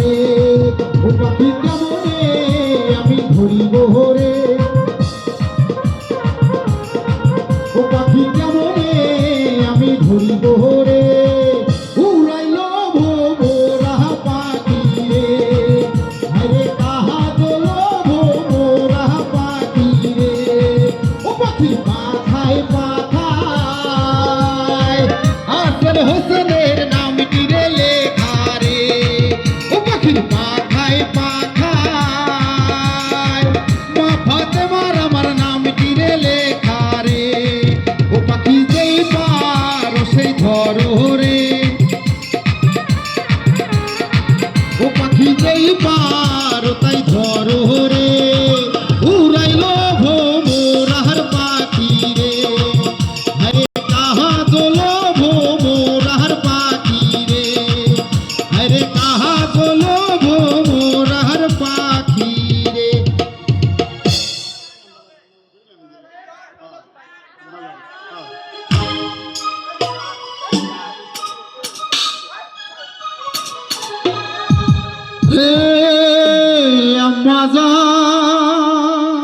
লেখারে ও পাখি কেমনে আমি ধরিব রে ও পাখি কেমনে আমি ধরিব রে উড়াইল ভোমরা পাখি রে আরে কাহা দোল ভোমরা পাখি রে ও পাখি পাখায় পাখায় আসল হোসেনের নামটি রে লেখা রে ও পাখির পাখায় পাখায় মা ফাতেমার আমার নামটি রে লেখা রে ও পাখি যেই পারো সেই ধরো রে ও পাখি যেই পারো তাই ধরো রে উড়াইল ভোমরার পাখি রে হরে কাহা দোলো ভোমরার পাখি রে হরে কাহা দোলো ভোমরার পাখি রে হে আম্মা জান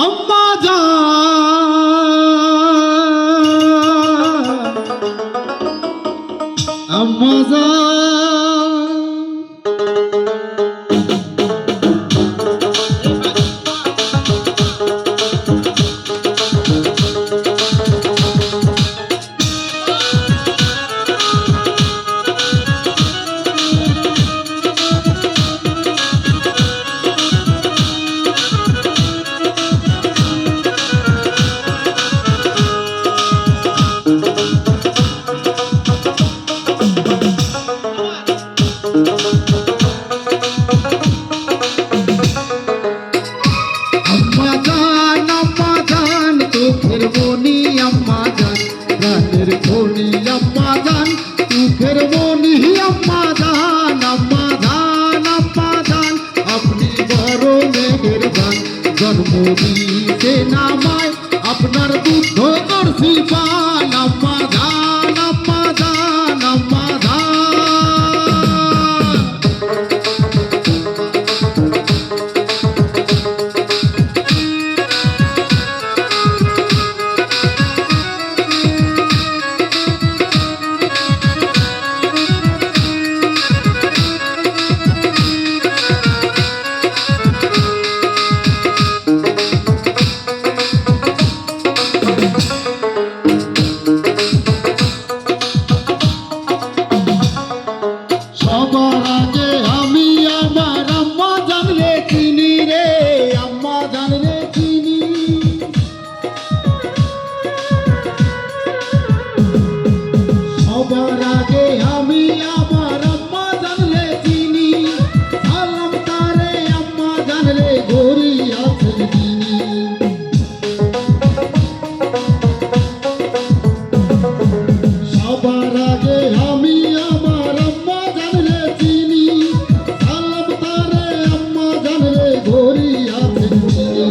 আম্মা জান আম্মা জান আম্মা জান চোখের মনি আম্মা জান প্রাণের খনি আম্মা জান চোখের মনি আম্মা জান আম্মা জান আম্মা জান আপনি বড় মেহেরবান জন্ম দিতে নামায় আপনার দুধ করছি পান আম্মা জান আম্মা জান আম্মা জান সবার আগে আমি আমার আম্মা জানলে চিনি রে আম্মা জানলে চিনি সবার আগে আমি আমার আম্মা জানলে চিনি সালাম তারে আম্মা জানলে গড়ি আছেন তিনি সবার আগে আমি আমার আম্মা জানলে চিনি সালাম তারে আম্মা জানলে ঘড়ি আছেন তিনি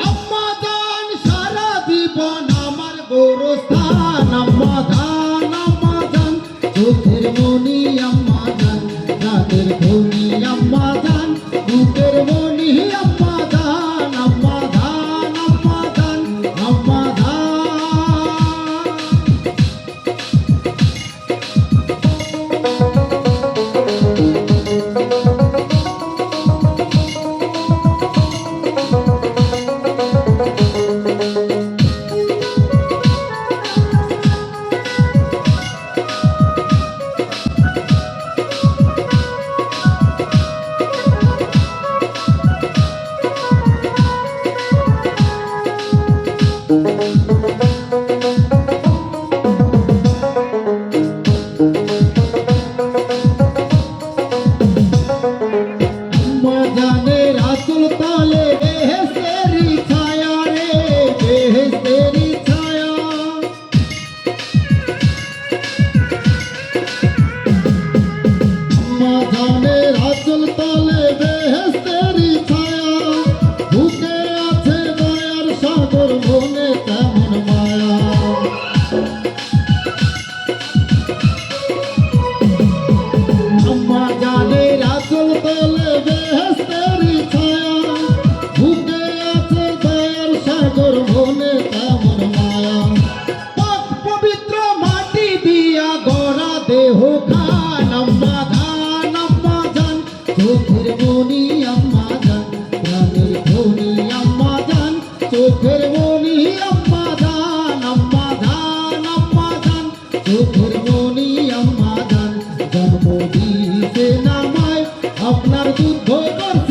আম্মা জান সারা জীবন আমার গোরস্থান আম্মা জান চোখের মনি আম্মা জান রাতের ধনি আম্মা জান বুকের মনি আম্মা জান আম্মা জান আম্মা জান আম্মা জান দিছে নামায় আপনার যুদ্ধ করছে